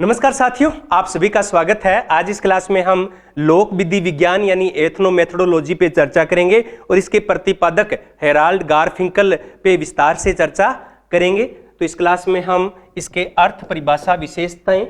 नमस्कार साथियों, आप सभी का स्वागत है। आज इस क्लास में हम लोक विधि विज्ञान यानी एथनो मेथोडोलॉजी पे चर्चा करेंगे और इसके प्रतिपादक हेराल्ड गारफिंकल पे विस्तार से चर्चा करेंगे। तो इस क्लास में हम इसके अर्थ, परिभाषा, विशेषताएं,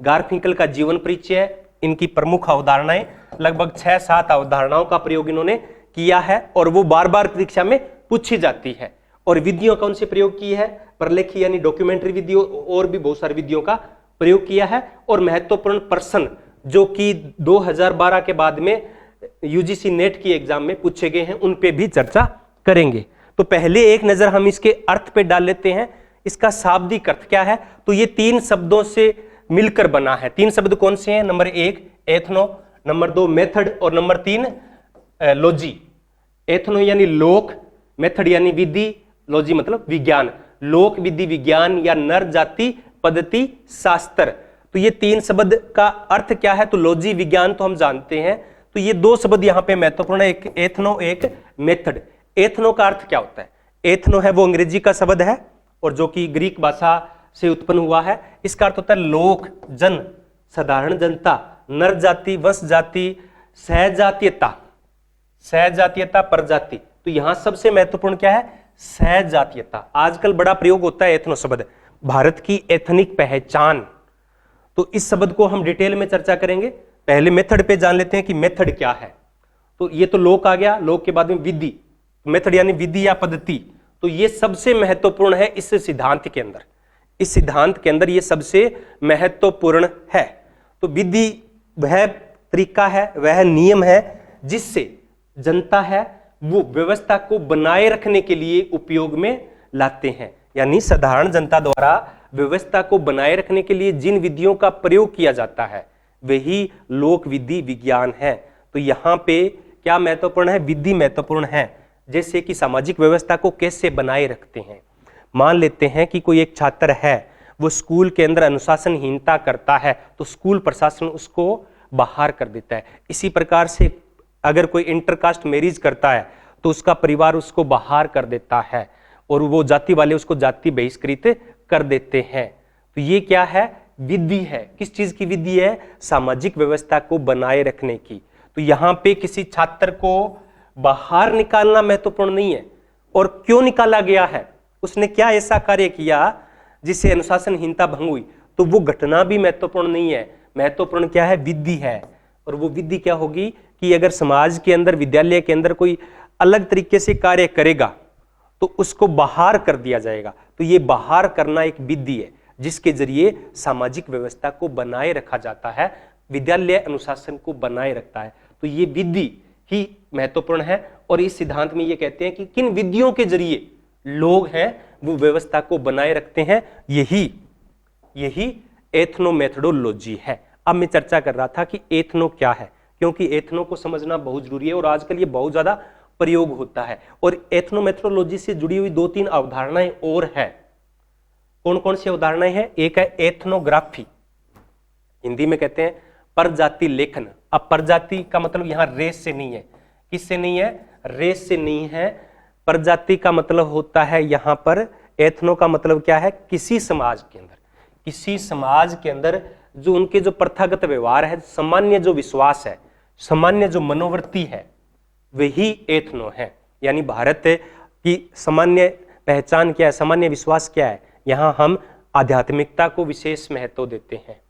गारफिंकल का जीवन परिचय, इनकी प्रमुख अवधारणाएं, लगभग 6-7 अवधारणाओं का प्रयोग इन्होंने किया है और वो बार बार परीक्षा में पूछी जाती है। और विधियों कौन से प्रयोग की है? प्रलेखी यानी डॉक्यूमेंट्री विधियों और भी बहुत सारी विधियों का प्रयोग किया है। और महत्वपूर्ण प्रश्न जो कि 2012 के बाद में यूजीसी नेट की एग्जाम में पूछे गए हैं, उन पे भी चर्चा करेंगे। तो पहले एक नजर हम इसके अर्थ पे डाल लेते हैं। इसका शाब्दिक अर्थ क्या है? तो ये 3 शब्दों से मिलकर बना है। 3 शब्द कौन से हैं? नंबर 1 एथनो, नंबर 2 मेथड और नंबर 3 लॉजी। एथनो यानी लोक, मेथड यानी विधि, लॉजी मतलब विज्ञान। लोक विधि विज्ञान या नर जाति पद्धति शास्त्र। तो ये 3 शब्द का अर्थ क्या है? तो लॉजी विज्ञान तो हम जानते हैं। तो ये 2 शब्द यहां पे महत्वपूर्ण है, एक एथनो एक मेथड। एथनो का अर्थ क्या होता है? एथनो है वो अंग्रेजी का शब्द है और जो कि ग्रीक भाषा से उत्पन्न हुआ है। इसका अर्थ होता है लोक, जन, साधारण जनता, नर जाति, वंश जाति, सहजातीयता, सहजातीयता, प्रजाति। तो यहां सबसे महत्वपूर्ण क्या है? सहजातीयता। आजकल बड़ा प्रयोग होता है एथनो शब्द, भारत की एथनिक पहचान। तो इस शब्द को हम डिटेल में चर्चा करेंगे। पहले मेथड पे जान लेते हैं कि मेथड क्या है। तो ये तो लोक आ गया, लोक के बाद में विधि, मेथड यानी विधि या पद्धति। तो ये सबसे महत्वपूर्ण है इस सिद्धांत के अंदर। इस सिद्धांत के अंदर ये सबसे महत्वपूर्ण है। तो विधि वह तरीका है, वह नियम है जिससे जनता है वो व्यवस्था को बनाए रखने के लिए उपयोग में लाते हैं। यानी साधारण जनता द्वारा व्यवस्था को बनाए रखने के लिए जिन विधियों का प्रयोग किया जाता है वही लोक विधि विज्ञान है। तो यहाँ पे क्या महत्वपूर्ण है? विधि महत्वपूर्ण है। जैसे कि सामाजिक व्यवस्था को कैसे बनाए रखते हैं। मान लेते हैं कि कोई एक छात्र है, वो स्कूल के अंदर अनुशासनहीनता करता है तो स्कूल प्रशासन उसको बाहर कर देता है। इसी प्रकार से अगर कोई इंटरकास्ट मैरिज करता है तो उसका परिवार उसको बाहर कर देता है और वो जाति वाले उसको जाति बहिष्कृत कर देते हैं। तो ये क्या है? विधि है। किस चीज की विधि है? सामाजिक व्यवस्था को बनाए रखने की। तो यहाँ पे किसी छात्र को बाहर निकालना महत्वपूर्ण नहीं है। और क्यों निकाला गया है, उसने क्या ऐसा कार्य किया जिससे अनुशासनहीनता भंग हुई, तो वो घटना भी महत्वपूर्ण नहीं है। महत्वपूर्ण क्या है? विधि है। और वो विधि क्या होगी कि अगर समाज के अंदर, विद्यालय के अंदर कोई अलग तरीके से कार्य करेगा तो उसको बाहर कर दिया जाएगा। तो ये बाहर करना एक विधि है जिसके जरिए सामाजिक व्यवस्था को बनाए रखा जाता है, विद्यालय अनुशासन को बनाए रखता है। तो ये विधि ही महत्वपूर्ण है। और इस सिद्धांत में ये कहते हैं कि किन विधियों के जरिए लोग हैं वो व्यवस्था को बनाए रखते हैं, यही एथनो मेथोडोलॉजी है। अब मैं चर्चा कर रहा था कि एथनो क्या है, क्योंकि एथनो को समझना बहुत जरूरी है और आजकल ये बहुत ज्यादा प्रयोग होता है। और एथनो मेथोडोलॉजी से जुड़ी हुई 2-3 अवधारणाएं और है। कौन कौन सी अवधारणाएं हैं? एक है एथनोग्राफी, हिंदी में कहते हैं प्रजाति लेखन। अब प्रजाति का मतलब यहां रेस से नहीं है। किससे नहीं है? रेस से नहीं है। प्रजाति का मतलब होता है यहां पर, एथनो का मतलब क्या है? किसी समाज के अंदर, किसी समाज के अंदर जो उनके जो प्रथागत व्यवहार है, सामान्य जो विश्वास है, सामान्य जो मनोवृत्ति है, वही एथनो है। यानी भारत की सामान्य पहचान क्या है, सामान्य विश्वास क्या है? यहां हम आध्यात्मिकता को विशेष महत्व देते हैं।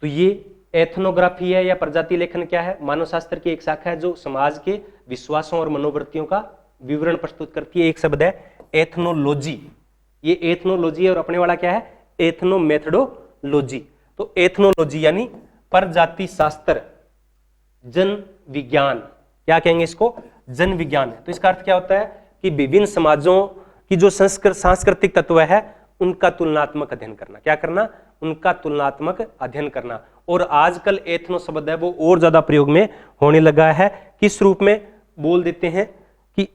तो ये एथनोग्राफी है या प्रजाति लेखन क्या है? मानव शास्त्र की एक शाखा है जो समाज के विश्वासों और मनोवृत्तियों का विवरण प्रस्तुत करती है। एक शब्द है एथनोलॉजी। ये एथनोलॉजी है और अपने वाला क्या है? Ethno methodology. तो एथनोलॉजी यानी प्रजाति शास्त्र, जन विज्ञान, क्या कहेंगे इसको? जन विज्ञान है। तो इसका अर्थ क्या होता है कि विभिन्न समाजों की जो सांस्कृतिक तत्व है उनका तुलनात्मक अध्ययन करना। क्या करना? उनका तुलनात्मक अध्ययन करना। और आजकल एथनो शब्द है वो और ज्यादा प्रयोग में होने लगा है। किस रूप में बोल देते हैं कि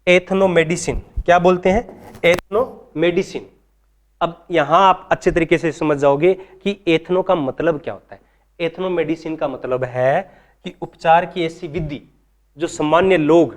एथनो मेडिसिन। क्या बोलते हैं? Ethno medicine. अब यहां आप अच्छे तरीके से समझ जाओगे कि एथनो का मतलब क्या होता है। एथनो मेडिसिन का मतलब है कि उपचार की ऐसी विधि जो सामान्य लोग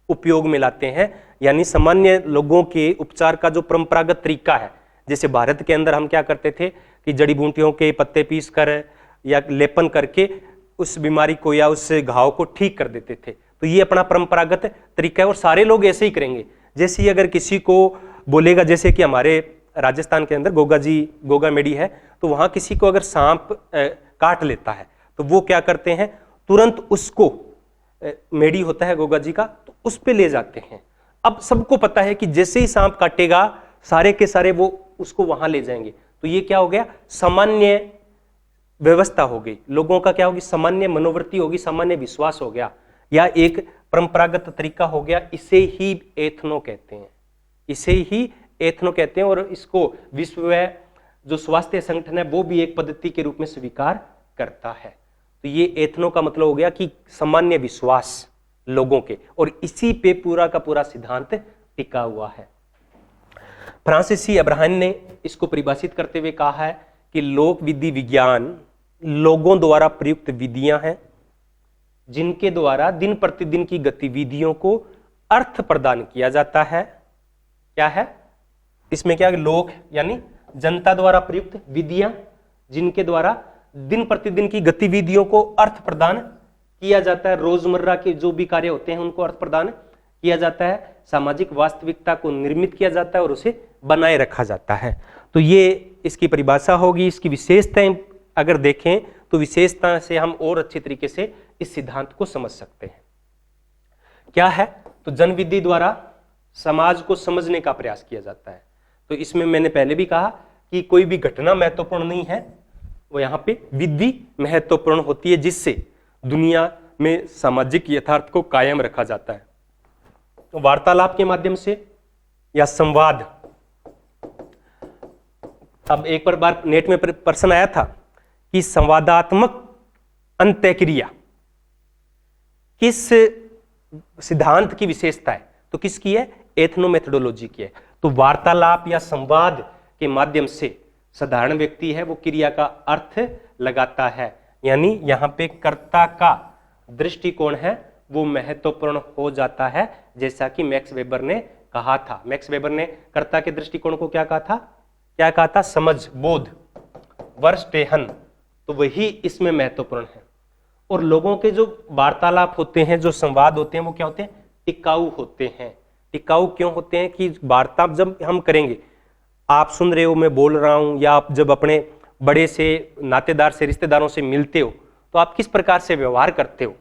उपयोग में लाते हैं, यानी सामान्य लोगों के उपचार का जो परंपरागत तरीका है। जैसे भारत के अंदर हम क्या करते थे कि जड़ी बूटियों के पत्ते पीस कर या लेपन करके उस बीमारी को या उस घाव को ठीक कर देते थे। तो ये अपना परंपरागत तरीका है और सारे लोग ऐसे ही करेंगे। जैसे ही अगर किसी को बोलेगा, जैसे कि हमारे राजस्थान के अंदर गोगा मेडी है, तो वहां किसी को अगर सांप काट लेता है तो वो क्या करते हैं, तुरंत उसको मेडी होता है गोगा जी का, तो उस पे ले जाते हैं। अब सबको पता है कि जैसे ही सांप काटेगा सारे के सारे वो उसको वहां ले जाएंगे। तो ये क्या हो गया, सामान्य व्यवस्था हो गई, लोगों का क्या होगी, सामान्य मनोवृत्ति होगी, सामान्य विश्वास हो गया, या एक परंपरागत तरीका हो गया। इसे ही एथनो कहते हैं, इसे ही एथनो कहते हैं। और इसको विश्व जो स्वास्थ्य संगठन है वो भी एक पद्धति के रूप में स्वीकार करता है। तो ये एथनो का मतलब हो गया कि सामान्य विश्वास लोगों के, और इसी पे पूरा का पूरा सिद्धांत टिका हुआ है। फ्रांसीसी अब्राहम ने इसको परिभाषित करते हुए कहा है कि लोक विधि विज्ञान लोगों द्वारा प्रयुक्त विधियां हैं जिनके द्वारा दिन प्रतिदिन की गतिविधियों को अर्थ प्रदान किया जाता है। क्या है इसमें, क्या लोक यानी जनता द्वारा प्रयुक्त विधियां जिनके द्वारा दिन प्रतिदिन की गतिविधियों को अर्थ प्रदान किया जाता है, रोजमर्रा के जो भी कार्य होते हैं उनको अर्थ प्रदान किया जाता है, सामाजिक वास्तविकता को निर्मित किया जाता है और उसे बनाए रखा जाता है। तो ये इसकी परिभाषा होगी। इसकी विशेषताएं अगर देखें तो विशेषता से हम और अच्छे तरीके से इस सिद्धांत को समझ सकते हैं। क्या है, तो जनविधि द्वारा समाज को समझने का प्रयास किया जाता है। तो इसमें मैंने पहले भी कहा कि कोई भी घटना महत्वपूर्ण नहीं है, वो यहाँ पे विधि महत्वपूर्ण होती है जिससे दुनिया में सामाजिक यथार्थ को कायम रखा जाता है। तो वार्तालाप के माध्यम से या संवाद। अब एक बार नेट में प्रश्न आया था कि संवादात्मक अंत्यक्रिया किस सिद्धांत की विशेषता है, तो किसकी है, एथनोमेथोडोलॉजी की है। तो वार्तालाप या संवाद के माध्यम से साधारण व्यक्ति है वो क्रिया का अर्थ लगाता है, यानी यहाँ पे कर्ता का दृष्टिकोण है वो महत्वपूर्ण हो जाता है। जैसा कि मैक्स वेबर ने कहा था, मैक्स वेबर ने कर्ता के दृष्टिकोण को क्या कहा था, समझ, बोध, वर्स्टेहन। तो वही इसमें महत्वपूर्ण है। और लोगों के जो वार्तालाप होते हैं, जो संवाद होते हैं, वो क्या होते हैं, टिकाऊ होते हैं। टिकाऊ क्यों होते हैं कि वार्ता जब हम करेंगे, आप सुन रहे हो, मैं बोल रहा हूं, या आप जब अपने बड़े से नातेदार से, रिश्तेदारों से मिलते हो तो आप किस प्रकार से व्यवहार करते हो।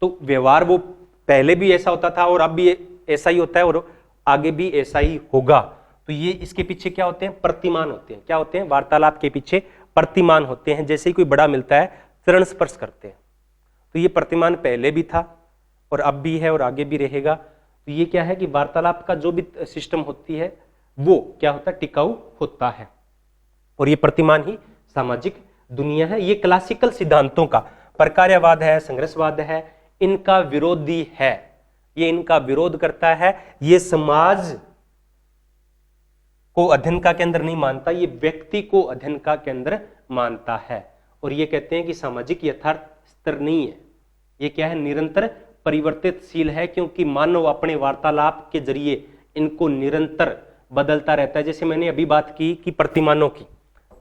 तो व्यवहार वो पहले भी ऐसा होता था और अब भी ऐसा ही होता है और आगे भी ऐसा ही होगा। तो ये इसके पीछे क्या होते हैं, प्रतिमान होते हैं। क्या होते हैं, वार्तालाप के पीछे प्रतिमान होते हैं। जैसे ही कोई बड़ा मिलता है चरण स्पर्श करते हैं, तो ये प्रतिमान पहले भी था और अब भी है और आगे भी रहेगा। तो ये क्या है कि वार्तालाप का जो भी सिस्टम होती है वो क्या होता है, टिकाऊ होता है। और ये प्रतिमान ही सामाजिक दुनिया है। ये क्लासिकल सिद्धांतों का प्रकार्यवाद है, संघर्षवाद है, इनका विरोधी है। ये इनका विरोध करता है। ये समाज को अध्ययन का केंद्र नहीं मानता, ये व्यक्ति को अध्ययन का केंद्र मानता है। और ये कहते हैं कि सामाजिक यथार्थ स्थिर नहीं है, ये क्या है, निरंतर परिवर्तितशील है, क्योंकि मानव अपने वार्तालाप के जरिए इनको निरंतर बदलता रहता है। जैसे मैंने अभी बात की कि प्रतिमानों की,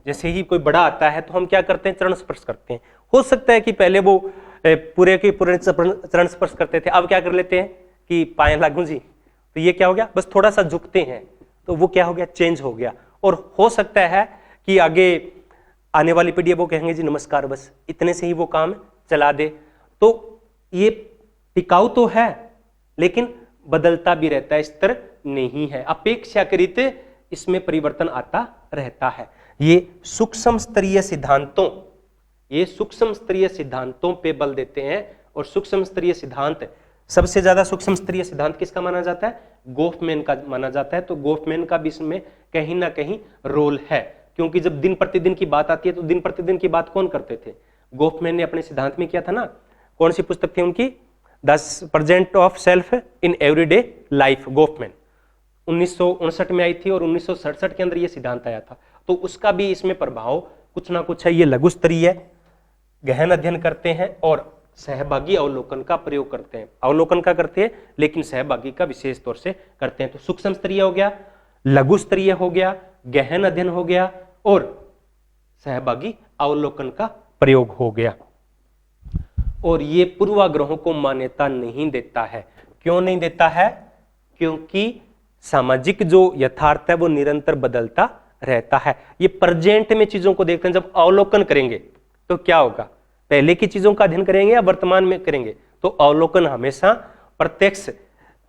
जैसे ही कोई बड़ा आता है तो हम क्या करते हैं, चरण स्पर्श करते हैं। हो सकता है कि पहले वो पूरे के पूरे चरण स्पर्श करते थे, अब क्या कर लेते हैं कि पाए लागू जी, तो ये क्या हो गया, बस थोड़ा सा झुकते हैं, तो वो क्या हो गया, चेंज हो गया। और हो सकता है कि आगे आने वाली पीढ़ी वो कहेंगे जी नमस्कार, बस इतने से ही वो काम चला दे। तो ये टिकाऊ तो है लेकिन बदलता भी रहता है, स्थिर नहीं है, अपेक्षाकृत इसमें परिवर्तन आता रहता है। ये सूक्ष्म स्तरीय सिद्धांतों पे बल देते हैं। और सूक्ष्म स्तरीय सिद्धांत, सबसे ज्यादा सूक्ष्म स्तरीय सिद्धांत किसका माना जाता है, गोफमैन का माना जाता है। तो गोफमैन का भी इसमें कहीं ना कहीं रोल है, क्योंकि जब दिन प्रतिदिन की बात आती है तो दिन प्रतिदिन की बात कौन करते थे, गोफमैन ने अपने सिद्धांत में किया था ना। कौन सी पुस्तक थी उनकी, the present of self in everyday life, Goffman 1959 में आई थी और 1967 के अंदर ये सिद्धांत आया था। तो उसका भी इसमें प्रभाव कुछ ना कुछ है। ये लघु स्तरीय गहन अध्ययन करते हैं और सहभागी अवलोकन का प्रयोग करते हैं। अवलोकन का करते हैं लेकिन सहभागी का विशेष तौर से करते हैं। तो सूक्ष्म स्तरीय हो गया, लघु स्तरीय हो गया, गहन अध्ययन हो गया और सहभागी अवलोकन का प्रयोग हो गया। और ये पूर्वाग्रहों को मान्यता नहीं देता है। क्यों नहीं देता है? क्योंकि सामाजिक जो यथार्थ है वो निरंतर बदलता रहता है। ये प्रेजेंट में चीजों को देखते हैं, जब अवलोकन करेंगे तो क्या होगा? पहले की चीजों का अध्ययन करेंगे या वर्तमान में करेंगे? तो अवलोकन हमेशा प्रत्यक्ष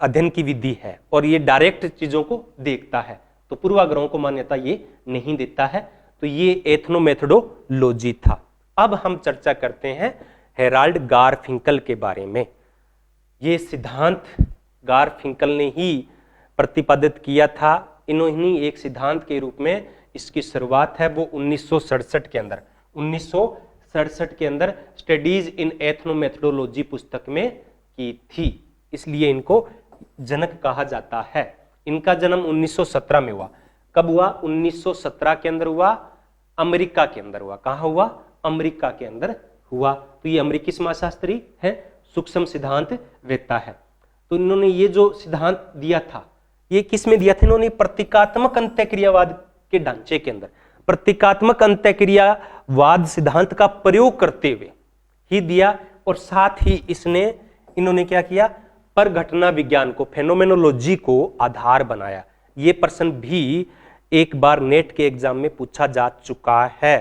अध्ययन की विधि है और ये डायरेक्ट चीजों को देखता है। तो पूर्वाग्रहों को मान्यता ये नहीं देता है। तो ये एथनोमेथोडोलॉजी था। अब हम चर्चा करते हैं हेराल्ड गारफिंकल के बारे में। ये सिद्धांत गारफिंकल ने ही प्रतिपादित किया था। इन्होंने एक सिद्धांत के रूप में इसकी शुरुआत है वो 1967 के अंदर 1967 के अंदर स्टडीज इन एथनोमेथोडोलॉजी पुस्तक में की थी। इसलिए इनको जनक कहा जाता है। इनका जन्म 1917 में हुआ। कब हुआ? 1917 के अंदर हुआ, अमेरिका के अंदर हुआ। कहां हुआ? अमेरिका के अंदर हुआ। तो ये अमेरिकी समाजशास्त्री है, सूक्ष्म सिद्धांत वेत्ता है। तो इन्होंने ये जो सिद्धांत दिया था, ये किस में दिया था? इन्होंने प्रतीकात्मक अंतःक्रियावाद के ढांचे के अंदर प्रतीकात्मक अंतःक्रियावाद सिद्धांत का प्रयोग करते हुए ही दिया। और साथ ही इन्होंने क्या किया? पर घटना विज्ञान को, फेनोमेनोलॉजी को आधार बनाया। ये प्रश्न भी एक बार नेट के एग्जाम में पूछा जा चुका है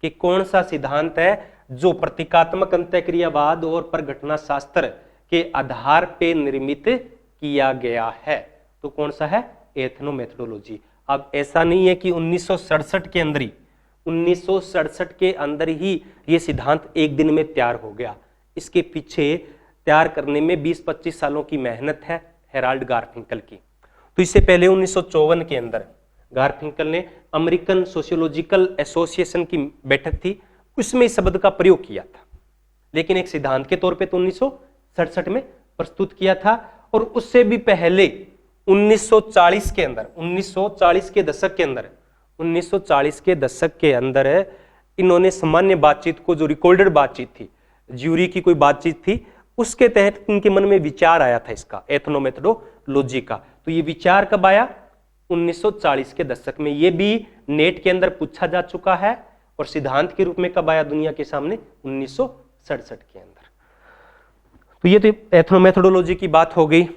कि कौन सा सिद्धांत है जो प्रतीकात्मक अंतःक्रियावाद और पर घटना शास्त्र के आधार पे निर्मित किया गया है। तो कौन सा है? एथनोमेथोडोलॉजी। अब ऐसा नहीं है कि 1967 के अंदर ही 1967 के अंदर ही ये सिद्धांत एक दिन में तैयार हो गया। इसके पीछे तैयार करने में 20-25 सालों की मेहनत है हेराल्ड गारफिंकल की। तो इससे पहले 1954 के अंदर गारफिंकल ने अमेरिकन सोशियोलॉजिकल एसोसिएशन की बैठक थी, उसमें इस शब्द का प्रयोग किया था, लेकिन एक सिद्धांत के तौर पे तो 1967 में प्रस्तुत किया था। और उससे भी पहले 1940 के अंदर 1940 के दशक के अंदर 1940 के दशक के अंदर इन्होंने सामान्य बातचीत को, जो रिकॉर्डेड बातचीत थी, ज्यूरी की कोई बातचीत थी, उसके तहत इनके मन में विचार आया था इसका, एथनोमेथोडोलॉजी का। तो ये विचार कब आया? 1940 के दशक में। ये भी नेट के अंदर पूछा जा चुका है। और सिद्धांत के रूप में कब आया दुनिया के सामने? 1967 के अंदर। तो ये तो एथनोमेथोडोलॉजी की बात हो गई।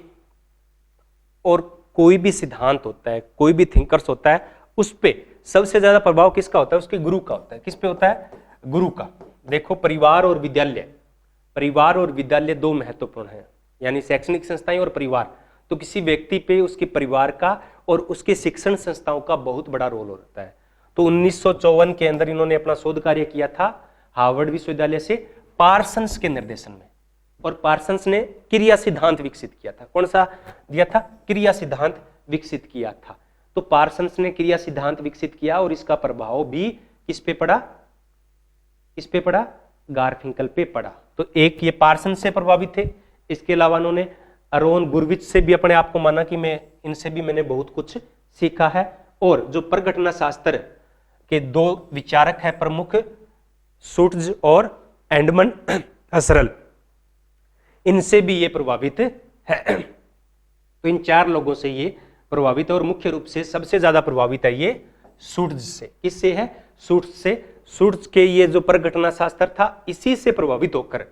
और कोई भी सिद्धांत होता है, कोई भी थिंकर्स होता है, उस पे सबसे ज्यादा प्रभाव किसका होता है? उसके गुरु का होता है। किस पे होता है? गुरु का। देखो, परिवार और विद्यालय, परिवार और विद्यालय दो महत्वपूर्ण हैं, यानी शैक्षणिक संस्थाएं और परिवार। तो किसी व्यक्ति पे उसके परिवार का और उसके शिक्षण संस्थाओं का बहुत बड़ा रोल होता है। तो 1954 के अंदर इन्होंने अपना शोध कार्य किया था हार्वर्ड विश्वविद्यालय से पार्सन्स के निर्देशन में। और पार्सन्स ने क्रिया सिद्धांत विकसित किया था। कौन सा दिया था? क्रिया सिद्धांत विकसित किया था। तो पार्सन्स ने क्रिया सिद्धांत विकसित किया और इसका प्रभाव भी किस पे पड़ा? किस पे पड़ा? गारफिंकल पे पड़ा। तो एक ये पार्सन्स से प्रभावित थे। इसके अलावा उन्होंने अरोन गुरविच से भी अपने आप को माना कि मैं इनसे भी मैंने बहुत कुछ सीखा है। और जो परघटना शास्त्र के दो विचारक है प्रमुख, शुट्ज और एंडमन हसरल, इनसे भी ये प्रभावित है। तो इन चार लोगों से ये प्रभावित है और मुख्य रूप से सबसे ज्यादा प्रभावित है ये शुट्ज से। किससे है? शुट्ज से। शुट्ज के ये जो परघटना शास्त्र था, इसी से प्रभावित होकर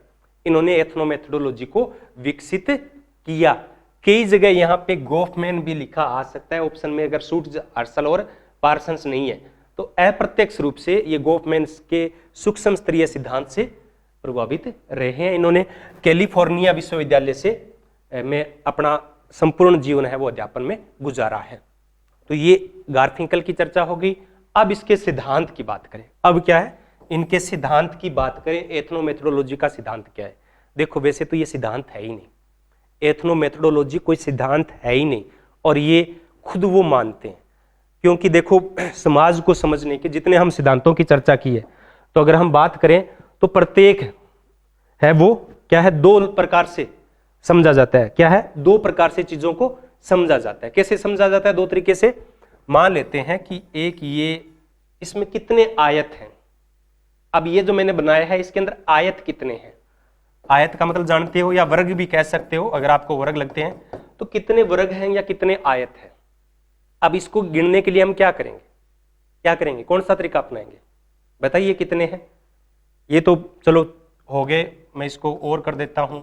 इन्होंने एथनोमेथोडोलॉजी को विकसित किया। कई जगह यहाँ पे गोफमैन भी लिखा आ सकता है ऑप्शन में, अगर शुट्ज, हर्शल और पार्सन्स नहीं है तो अप्रत्यक्ष रूप से ये गोफमैन के सूक्ष्म स्तरीय सिद्धांत से प्रभावित रहे हैं। इन्होंने कैलिफोर्निया विश्वविद्यालय से में अपना संपूर्ण जीवन है वो अध्यापन में गुजारा है। तो ये गारफिंकल की चर्चा हो गई। अब इसके सिद्धांत की बात करें। अब क्या है? इनके सिद्धांत की बात करें। एथनोमेथोडोलॉजी का सिद्धांत क्या है? देखो, वैसे तो ये सिद्धांत है ही नहीं, एथनोमेथोडोलॉजी कोई सिद्धांत है ही नहीं, और ये खुद वो मानते हैं। क्योंकि देखो, समाज को समझने के जितने हम सिद्धांतों की चर्चा की है, तो अगर हम बात करें तो प्रत्येक है वो क्या है? दो प्रकार से समझा जाता है। क्या है? दो प्रकार से चीजों को समझा जाता है। कैसे समझा जाता है? दो तरीके से। मान लेते हैं कि एक ये, इसमें कितने आयत हैं। अब ये जो मैंने बनाया है, इसके अंदर आयत कितने हैं? आयत का मतलब जानते हो, या वर्ग भी कह सकते हो अगर आपको वर्ग लगते हैं। तो कितने वर्ग हैं या कितने आयत हैं? अब इसको गिनने के लिए हम क्या करेंगे? क्या करेंगे? कौन सा तरीका अपनाएंगे? बताइए कितने हैं। ये तो चलो हो गए, मैं इसको और कर देता हूं,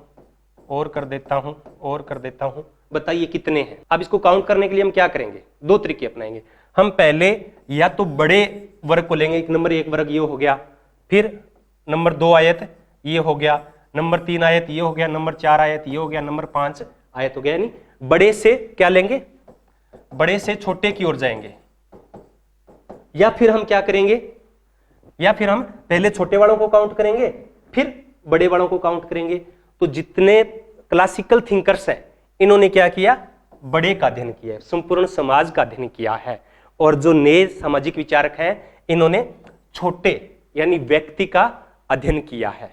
और कर देता हूं, और कर देता हूं। बताइए कितने हैं। अब इसको काउंट करने के लिए हम क्या करेंगे, दो तरीके अपनाएंगे। हम पहले या तो बड़े वर्ग को लेंगे, एक नंबर 1 वर्ग ये हो गया, फिर नंबर 2 आयत ये हो गया, नंबर 3 आयत ये हो गया, नंबर 4 आयत ये हो गया, नंबर 5 आयत हो गया। यानी बड़े से क्या लेंगे, बड़े से छोटे की ओर जाएंगे। या फिर हम क्या करेंगे, या फिर हम पहले छोटे वालों को काउंट करेंगे फिर बड़े वालों को काउंट करेंगे। तो जितने क्लासिकल थिंकर्स हैं इन्होंने क्या किया, बड़े का अध्ययन किया है, संपूर्ण समाज का अध्ययन किया है। और जो नए सामाजिक विचारक हैं इन्होंने छोटे यानी व्यक्ति का अध्ययन किया है।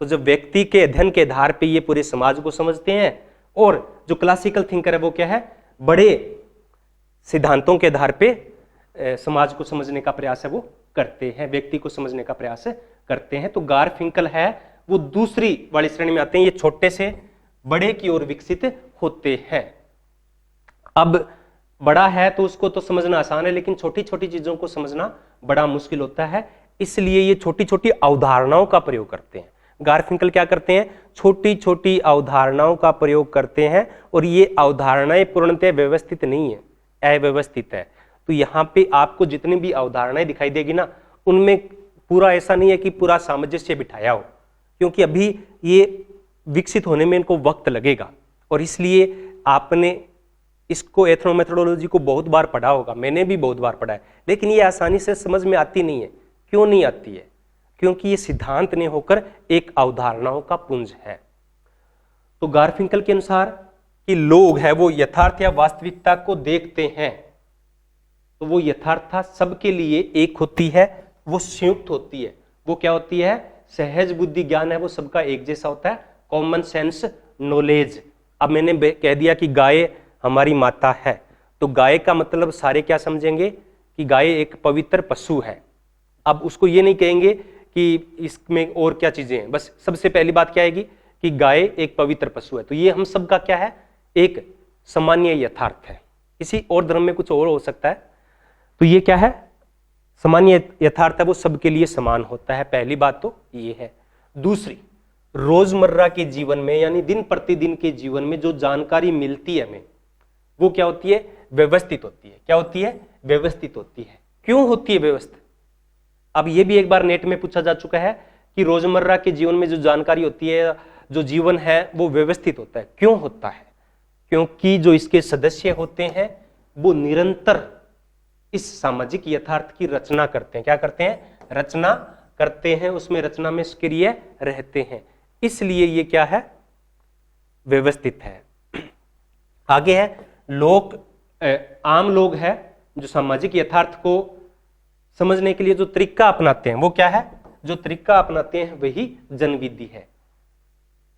तो जब व्यक्ति के अध्ययन के आधार पे ये पूरे समाज को समझते हैं, और जो क्लासिकल थिंकर है वो क्या है, बड़े सिद्धांतों के आधार पे समाज को समझने का प्रयास है वो करते हैं, व्यक्ति को समझने का प्रयास करते हैं। तो गारफिंकल है वो दूसरी वाली श्रेणी में आते हैं, ये छोटे से बड़े की ओर विकसित होते हैं। अब बड़ा है तो उसको तो समझना आसान है, लेकिन छोटी छोटी चीजों को समझना बड़ा मुश्किल होता है, इसलिए ये छोटी छोटी अवधारणाओं का प्रयोग करते हैं। गारफिंकल क्या करते हैं, छोटी छोटी अवधारणाओं का प्रयोग करते हैं, और ये अवधारणाएं पूर्णतः व्यवस्थित नहीं है, अव्यवस्थित है। तो यहाँ पे आपको जितनी भी अवधारणाएं दिखाई देगी ना, उनमें पूरा ऐसा नहीं है कि पूरा सामंजस्य बिठाया हो, क्योंकि अभी ये विकसित होने में इनको वक्त लगेगा। और इसलिए आपने इसको एथनोमेथोडोलॉजी को बहुत बार पढ़ा होगा, मैंने भी बहुत बार पढ़ा है, लेकिन ये आसानी से समझ में आती नहीं है। क्यों नहीं आती है, क्योंकि ये सिद्धांत नहीं होकर एक अवधारणाओं का पुंज है। तो गारफिंकल के अनुसार कि लोग है वो यथार्थ या वास्तविकता को देखते हैं, तो वो यथार्थता सबके लिए एक होती है, वो संयुक्त होती है। वो क्या होती है, सहज बुद्धि ज्ञान है वो सबका एक जैसा होता है, कॉमन सेंस नॉलेज। अब मैंने कह दिया कि गाय हमारी माता है, तो गाय का मतलब सारे क्या समझेंगे कि गाय एक पवित्र पशु है। अब उसको ये नहीं कहेंगे कि इसमें और क्या चीजें हैं, बस सबसे पहली बात क्या आएगी कि गाय एक पवित्र पशु है। तो ये हम सबका क्या है, एक सामान्य यथार्थ है। किसी और धर्म में कुछ और हो सकता है, तो ये क्या है, सामान्य यथार्थ है, वो सबके लिए समान होता है। पहली बात तो ये है। दूसरी, रोजमर्रा के जीवन में यानी दिन प्रतिदिन के जीवन में जो जानकारी मिलती है हमें, वो क्या होती है, व्यवस्थित होती है। क्या होती है, व्यवस्थित होती है। क्यों होती है व्यवस्थित, अब ये भी एक बार नेट में पूछा जा चुका है कि रोजमर्रा के जीवन में जो जानकारी होती है, जो जीवन है वो व्यवस्थित होता है। क्यों होता है, क्योंकि जो इसके सदस्य होते हैं वो निरंतर इस सामाजिक यथार्थ की रचना करते हैं। क्या करते हैं, रचना करते हैं, उसमें रचना में सक्रिय रहते हैं, इसलिए ये क्या है, व्यवस्थित है। आगे है लोग, आम लोग है जो सामाजिक यथार्थ को समझने के लिए जो तरीका अपनाते हैं, वो क्या है, जो तरीका अपनाते हैं वही जनविधि है।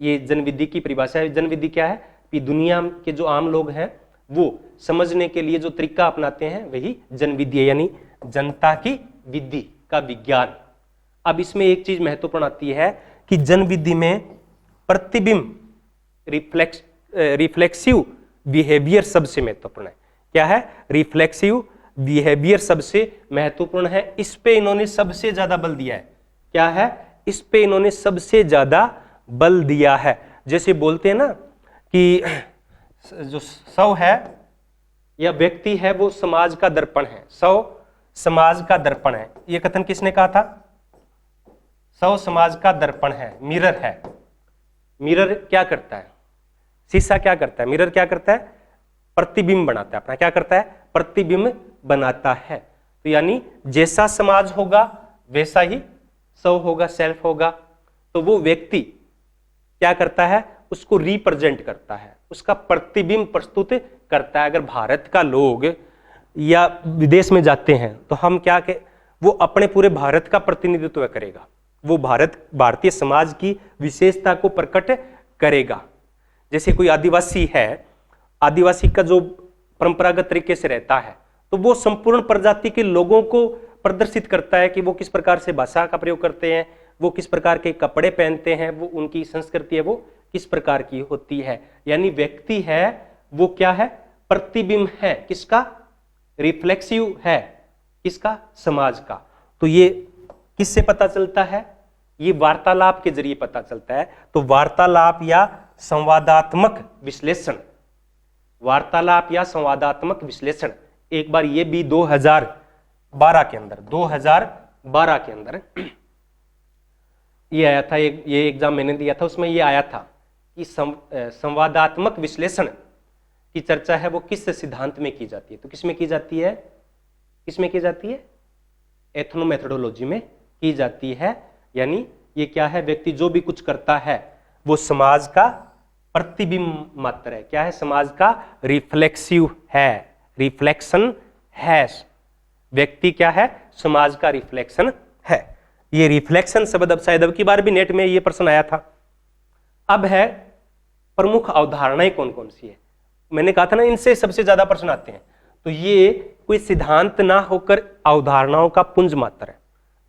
ये जनविधि की परिभाषा है। जनविधि क्या है कि दुनिया के जो आम लोग हैं वो समझने के लिए जो तरीका अपनाते हैं वही जनविधि है, यानी जनता की विधि का विज्ञान। अब इसमें एक चीज महत्वपूर्ण आती है कि जनविधि में प्रतिबिंब रिफ्लेक्सिव बिहेवियर सबसे महत्वपूर्ण है। क्या है, रिफ्लेक्सिव बिहेवियर सबसे महत्वपूर्ण है। इस पे इन्होंने सबसे ज्यादा बल दिया है। क्या है, इस पे इन्होंने सबसे ज्यादा बल दिया है। जैसे बोलते हैं ना कि जो सौ है या व्यक्ति है वो समाज का दर्पण है, सौ समाज का दर्पण है। ये कथन किसने कहा था, सौ समाज का दर्पण है, मिरर है। मिरर क्या करता है, शीशा क्या करता है, मिरर क्या करता है, प्रतिबिंब बनाता है अपना। क्या करता है, प्रतिबिंब बनाता है। तो यानी जैसा समाज होगा वैसा ही सौ होगा, सेल्फ होगा। तो वो व्यक्ति क्या करता है, उसको रिप्रेजेंट करता है, उसका प्रतिबिंब प्रस्तुत करता है। अगर भारत का लोग या विदेश में जाते हैं तो हम क्या के, वो अपने पूरे भारत का प्रतिनिधित्व करेगा, वो भारतीय समाज की विशेषता को प्रकट करेगा। जैसे कोई आदिवासी है, आदिवासी का जो परंपरागत तरीके से रहता है तो वो संपूर्ण प्रजाति के लोगों को प्रदर्शित करता है कि वो किस प्रकार से भाषा का प्रयोग करते हैं, वो किस प्रकार के कपड़े पहनते हैं, वो उनकी संस्कृति है वो किस प्रकार की होती है। यानी व्यक्ति है वो क्या है, प्रतिबिंब है, किसका, रिफ्लेक्सिव है, किसका, समाज का। तो ये किससे पता चलता है? ये वार्तालाप के जरिए पता चलता है। तो वार्तालाप या संवादात्मक विश्लेषण, वार्तालाप या संवादात्मक विश्लेषण, एक बार ये भी 2012 के अंदर ये आया था, ये एग्जाम मैंने दिया था, उसमें ये आया था कि संवादात्मक विश्लेषण की चर्चा है वो किस सिद्धांत में की जाती है? तो किसमें की जाती है? किसमें की जाती है? एथनोमेथोडोलॉजी में की जाती है। यानी ये क्या है? व्यक्ति जो भी कुछ करता है वो समाज का प्रतिबिंब मात्र है। क्या है? समाज का रिफ्लेक्सिव है, रिफ्लेक्शन है। व्यक्ति क्या है? समाज का रिफ्लेक्शन है। ये रिफ्लेक्शन शब्द अब शायद अब की बार भी नेट में ये प्रश्न आया था। अब है प्रमुख अवधारणाएं कौन कौन सी है? मैंने कहा था ना, इनसे सबसे ज्यादा प्रश्न आते हैं। तो ये कोई सिद्धांत ना होकर अवधारणाओं का पुंज मात्र है।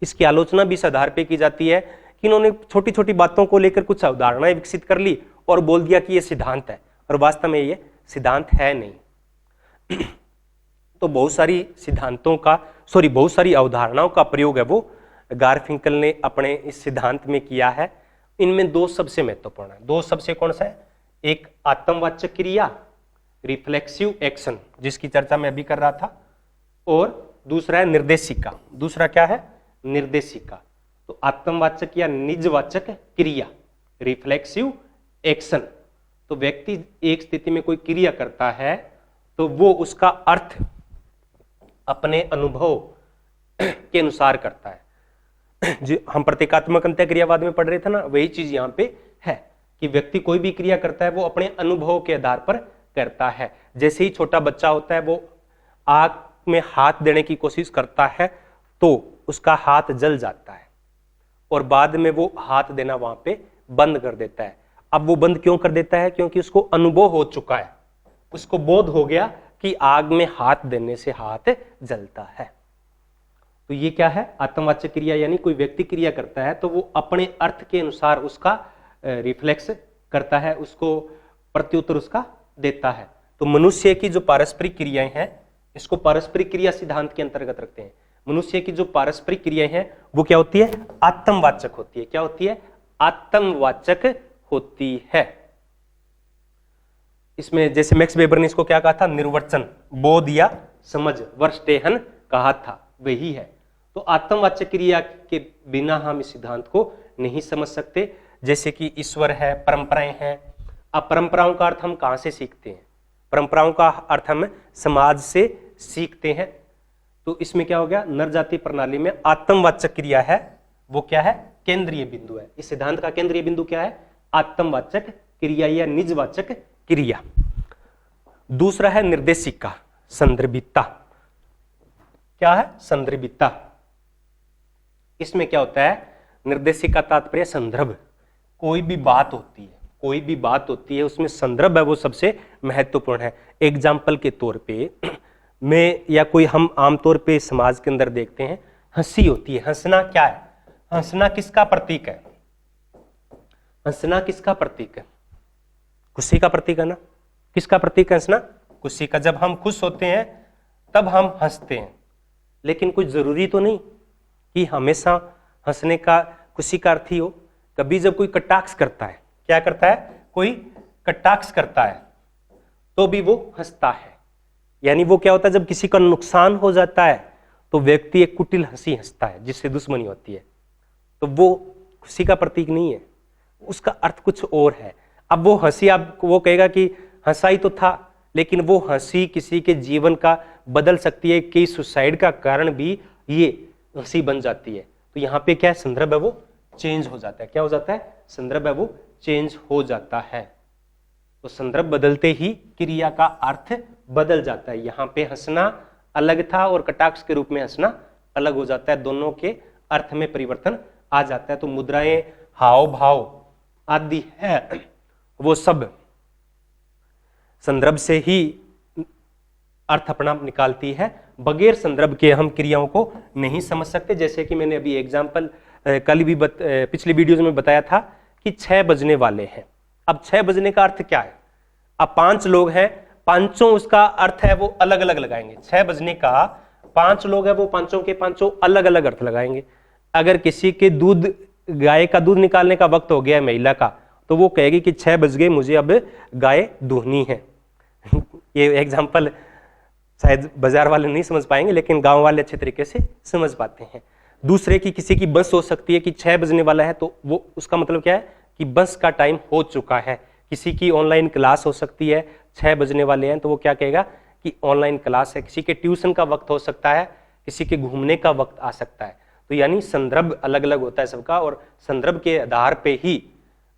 इसकी आलोचना भी इस आधार पे की जाती है कि इन्होंने छोटी छोटी बातों को लेकर कुछ अवधारणाएं विकसित कर ली और बोल दिया कि ये सिद्धांत है, और वास्तव में ये सिद्धांत है नहीं। तो बहुत सारी बहुत सारी अवधारणाओं का प्रयोग है वो गारफिंकल ने अपने इस सिद्धांत में किया है। इनमें दो सबसे महत्वपूर्ण है। दो सबसे कौन सा है? एक आत्मवाचक क्रिया, रिफ्लेक्सिव एक्शन, जिसकी चर्चा मैं अभी कर रहा था, और दूसरा है निर्देशिका। दूसरा क्या है? निर्देशिका। तो आत्मवाचक या निजवाचक क्रिया, रिफ्लेक्सिव एक्शन। तो व्यक्ति एक स्थिति में कोई क्रिया करता है तो वो उसका अर्थ अपने अनुभव के अनुसार करता है। जो हम प्रतीकात्मक अंतःक्रियावाद में पढ़ रहे थे ना, वही चीज यहाँ पे है कि व्यक्ति कोई भी क्रिया करता है वो अपने अनुभव के आधार पर करता है। जैसे ही छोटा बच्चा होता है वो आग में हाथ देने की कोशिश करता है तो उसका हाथ जल जाता है, और बाद में वो हाथ देना वहां पे बंद कर देता है। अब वो बंद क्यों कर देता है? क्योंकि उसको अनुभव हो चुका है, उसको बोध हो गया कि आग में हाथ देने से हाथ जलता है। तो ये क्या है? आत्मवाचक क्रिया। यानी कोई व्यक्ति क्रिया करता है तो वो अपने अर्थ के अनुसार उसका रिफ्लेक्स करता है, उसको प्रत्युत्तर उसका देता है। तो मनुष्य की जो पारस्परिक क्रियाएं हैं, इसको पारस्परिक क्रिया सिद्धांत के अंतर्गत रखते हैं। मनुष्य की जो पारस्परिक क्रियाएं हैं वो क्या होती है? आत्मवाचक होती है। क्या होती है? आत्मवाचक होती है। इसमें जैसे मैक्स वेबर ने इसको क्या कहा था? निर्वचन, बोध या समझ, वर्स्टेहन कहा था, वही है। तो आत्मवाचक क्रिया के बिना हम इस सिद्धांत को नहीं समझ सकते। जैसे कि ईश्वर है, परंपराएं हैं। अब परंपराओं का अर्थ हम कहां से सीखते हैं? परंपराओं का अर्थ हम समाज से सीखते हैं। तो इसमें क्या हो गया? नर जाति प्रणाली में आत्मवाचक क्रिया है वो क्या है? केंद्रीय बिंदु है। इस सिद्धांत का केंद्रीय बिंदु क्या है? आत्मवाचक क्रिया या निजवाचक क्रिया। दूसरा है निर्देशिका, संदर्भिता। क्या है? संदर्भिता। इसमें क्या होता है? निर्देशिका तात्पर्य संदर्भ। कोई भी बात होती है उसमें संदर्भ है वो सबसे महत्वपूर्ण है। एग्जाम्पल के तौर पे मैं या कोई हम आमतौर पे समाज के अंदर देखते हैं, हंसी होती है। हंसना क्या है? हंसना किसका प्रतीक है? हंसना किसका प्रतीक है? खुशी का प्रतीक है ना। किसका प्रतीक है हंसना? खुशी का। जब हम खुश होते हैं तब हम हंसते हैं, लेकिन कुछ जरूरी तो नहीं कि हमेशा हंसने का, खुशी का अर्थ ही हो। कभी जब कोई कटाक्ष करता है, क्या करता है? कोई कटाक्ष करता है तो भी वो हंसता है। यानी वो क्या होता है? जब किसी का नुकसान हो जाता है तो व्यक्ति एक कुटिल हंसी हंसता है जिससे दुश्मनी होती है। तो वो खुशी का प्रतीक नहीं है, उसका अर्थ कुछ और है। अब वो हंसी, आप वो कहेगा कि हंसा ही तो था, लेकिन वो हंसी किसी के जीवन का बदल सकती है। कि सुसाइड का कारण भी ये हंसी बन जाती है। तो यहाँ पे क्या है? संदर्भ है वो चेंज हो जाता है। क्या हो जाता है? संदर्भ है वो चेंज हो जाता है। तो संदर्भ बदलते ही क्रिया का अर्थ बदल जाता है। यहाँ पे हंसना अलग था और कटाक्ष के रूप में हंसना अलग हो जाता है। दोनों के अर्थ में परिवर्तन आ जाता है। तो मुद्राएं, हाव भाव आदि है वो सब संदर्भ से ही अर्थ अपना निकालती है। बगैर संदर्भ के हम क्रियाओं को नहीं समझ सकते। जैसे कि मैंने अभी एग्जाम्पल कल भी पिछली वीडियोज में बताया था कि 6 बजने वाले हैं। अब 6 बजने का अर्थ क्या है? अब 5 लोग हैं, पांचों उसका अर्थ है वो अलग अलग लगाएंगे। 6 बजने का 5 लोग हैं, वो पांचों के पांचों अलग अलग अर्थ लगाएंगे। अगर किसी के दूध, गाय का दूध निकालने का वक्त हो गया है महिला का, तो वो कहेगी कि 6 बज गए, मुझे अब गाय दूहनी है। ये एग्जाम्पल शायद बाजार वाले नहीं समझ पाएंगे, लेकिन गांव वाले अच्छे तरीके से समझ पाते हैं। दूसरे की, किसी की बस हो सकती है कि 6 बजने वाला है, तो वो उसका मतलब क्या है कि बस का टाइम हो चुका है। किसी की ऑनलाइन क्लास हो सकती है, 6 बजने वाले हैं, तो वो क्या कहेगा कि ऑनलाइन क्लास है। किसी के ट्यूशन का वक्त हो सकता है, किसी के घूमने का वक्त आ सकता है। तो यानी संदर्भ अलग अलग होता है सबका, और संदर्भ के आधार पे ही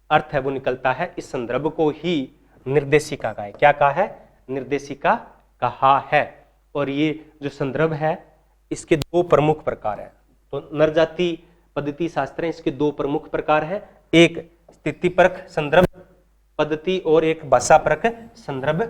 अर्थ है वो निकलता है। इस संदर्भ को ही निर्देशिका कहा है। क्या कहा है? निर्देशिका कहा है। और ये जो संदर्भ है इसके 2 प्रमुख प्रकार है। तो नरजाति पद्धति शास्त्र है, इसके 2 प्रमुख प्रकार है, एक स्थितिपरक संदर्भ पद्धति और एक भाषापरक संदर्भ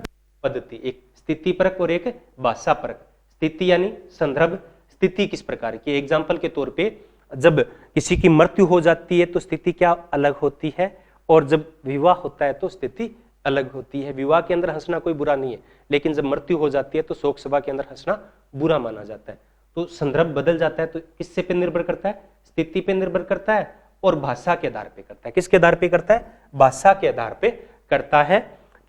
पद्धति। एक स्थितिपरक और एक भाषापरक। स्थिति यानी संदर्भ, स्थिति किस प्रकार की। एग्जाम्पल के तौर पे जब किसी की मृत्यु हो जाती है तो स्थिति क्या अलग होती है, और जब विवाह होता है तो स्थिति अलग होती है। विवाह के अंदर हंसना कोई बुरा नहीं है, लेकिन जब मृत्यु हो जाती है तो शोक सभा के अंदर हंसना बुरा माना जाता है। तो संदर्भ बदल जाता है। तो किससे पे निर्भर करता है? स्थिति पे निर्भर करता है और भाषा के आधार पे करता है। किसके आधार पे करता है? भाषा के आधार पे करता है।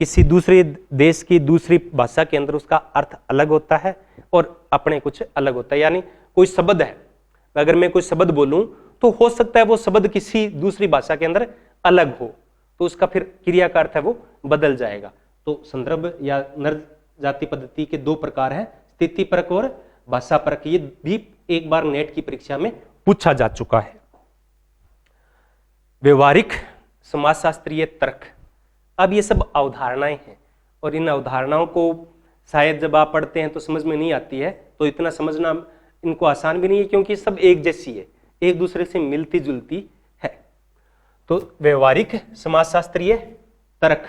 किसी दूसरे देश की दूसरी भाषा के अंदर उसका अर्थ अलग होता है और अपने कुछ अलग होता है। यानी कोई शब्द है, अगर मैं कोई शब्द बोलूं तो हो सकता है वो शब्द किसी दूसरी भाषा के अंदर अलग हो, तो उसका फिर क्रिया का अर्थ है वो बदल जाएगा। तो संदर्भ या नर जाति पद्धति के 2 प्रकार हैं, स्थितिपरक और भाषापरक। ये भी एक बार नेट की परीक्षा में पूछा जा चुका है। व्यवहारिक समाजशास्त्रीय तर्क। अब ये सब अवधारणाएं हैं, और इन अवधारणाओं को शायद जब आप पढ़ते हैं तो समझ में नहीं आती है, तो इतना समझना इनको आसान भी नहीं है, क्योंकि सब एक जैसी है, एक दूसरे से मिलती जुलती है। तो व्यवहारिक समाजशास्त्रीय तर्क,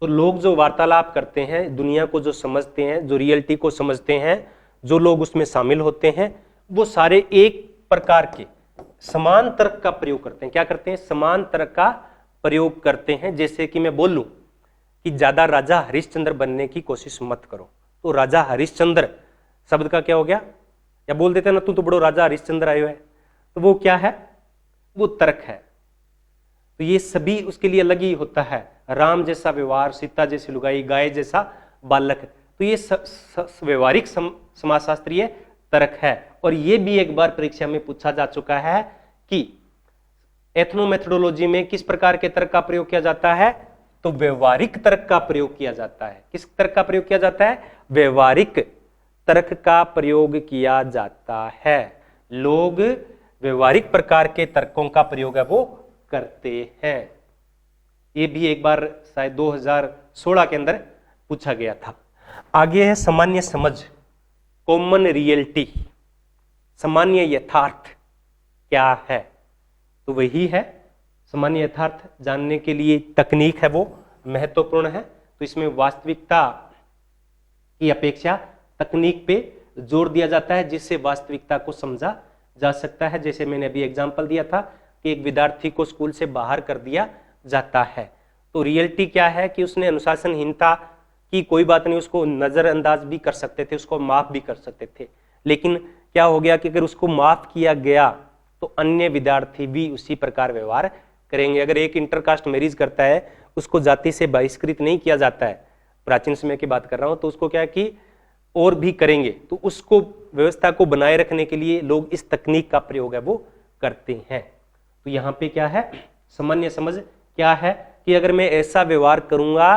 तो लोग जो वार्तालाप करते हैं, दुनिया को जो समझते हैं, जो रियलिटी को समझते हैं, जो लोग उसमें शामिल होते हैं, वो सारे एक प्रकार के समान तर्क का प्रयोग करते हैं। क्या करते हैं? समान तर्क का प्रयोग करते हैं। जैसे कि मैं बोलूं कि ज्यादा राजा हरिश्चंद्र बनने की कोशिश मत करो, तो राजा हरिश्चंद्र शब्द का क्या हो गया? या बोल देते ना, तू तो बड़ो राजा हरिश्चंद्र आयो है, तो वो क्या है? वो तर्क है। तो ये सभी उसके लिए अलग ही होता है। राम जैसा व्यवहार, सीता जैसी लुगाई, गाय जैसा बालक, तो ये व्यवहारिक समाजशास्त्रीय तर्क है। और ये भी एक बार परीक्षा में पूछा जा चुका है कि एथनोमेथोडोलॉजी में किस प्रकार के तर्क का प्रयोग किया जाता है? तो व्यवहारिक तर्क का प्रयोग किया जाता है। किस तर्क का प्रयोग किया जाता है? व्यवहारिक तर्क का प्रयोग किया जाता है। लोग व्यवहारिक प्रकार के तर्कों का प्रयोग है वो करते हैं। ये भी एक बार शायद 2016 के अंदर पूछा गया था। आगे है सामान्य समझ, कॉमन रियलिटी। सामान्य यथार्थ क्या है? तो वही है, सामान्य यथार्थ जानने के लिए तकनीक है वो महत्वपूर्ण है। तो इसमें वास्तविकता की अपेक्षा तकनीक पे जोर दिया जाता है, जिससे वास्तविकता को समझा जा सकता है। जैसे मैंने अभी एग्जांपल दिया था कि एक विद्यार्थी को स्कूल से बाहर कर दिया जाता है, तो रियलिटी क्या है कि उसने अनुशासनहीनता की, कोई बात नहीं, उसको नजरअंदाज भी कर सकते थे, उसको माफ भी कर सकते थे। लेकिन क्या हो गया कि अगर उसको माफ किया गया तो अन्य विद्यार्थी भी उसी प्रकार व्यवहार करेंगे। अगर एक इंटरकास्ट मैरिज करता है, उसको जाति से बहिष्कृत नहीं किया जाता है, प्राचीन समय की बात कर रहा हूं, तो उसको क्या है कि और भी करेंगे। तो उसको, व्यवस्था को बनाए रखने के लिए लोग इस तकनीक का प्रयोग है वो करते हैं। तो यहाँ पे क्या है? सामान्य समझ क्या है कि अगर मैं ऐसा व्यवहार करूंगा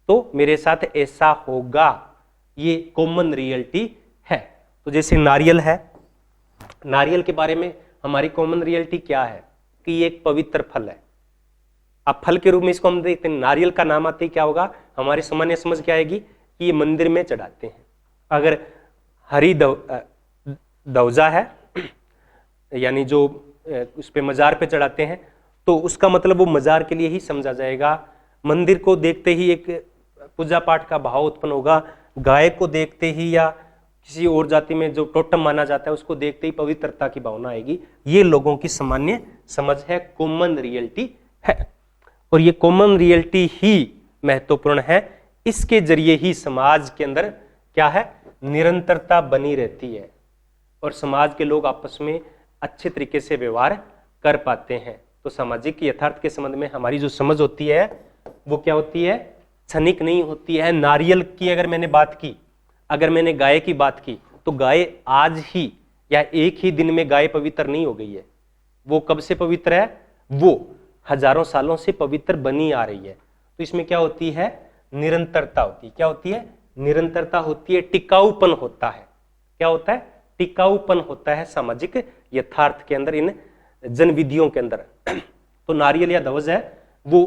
तो मेरे साथ ऐसा होगा, ये कॉमन रियलिटी है। तो जैसे नारियल है, नारियल के बारे में हमारी कॉमन रियलिटी क्या है कि ये एक पवित्र फल है। अब फल के रूप में इसको हम देखते हैं, नारियल का नाम आते ही क्या होगा? हमारी सामान्य समझ क्या आएगी कि ये मंदिर में चढ़ाते हैं। अगर हरी दवजा है, यानी जो उस पे मजार पे चढ़ाते हैं, तो उसका मतलब वो मजार के लिए ही समझा जाएगा। मंदिर को देखते ही एक पूजा पाठ का भाव उत्पन्न होगा। गाय को देखते ही या किसी और जाति में जो टोटम माना जाता है उसको देखते ही पवित्रता की भावना आएगी। ये लोगों की सामान्य समझ है, कॉमन रियलिटी है। और ये कॉमन रियलिटी ही महत्वपूर्ण है। इसके जरिए ही समाज के अंदर क्या है? निरंतरता बनी रहती है और समाज के लोग आपस में अच्छे तरीके से व्यवहार कर पाते हैं। तो सामाजिक यथार्थ के संबंध में हमारी जो समझ होती है वो क्या होती है, क्षणिक नहीं होती है। नारियल की अगर मैंने बात की, अगर मैंने गाय की बात की, तो गाय आज ही या एक ही दिन में गाय पवित्र नहीं हो गई है। वो कब से पवित्र है, वो हजारों सालों से पवित्र बनी आ रही है। तो इसमें क्या होती है, निरंतरता होती है। क्या होती है, निरंतरता होती है, टिकाऊपन होता है। क्या होता है, टिकाऊपन होता है सामाजिक यथार्थ के अंदर, इन जनविधियों के अंदर। तो नारियल या ध्वज है वो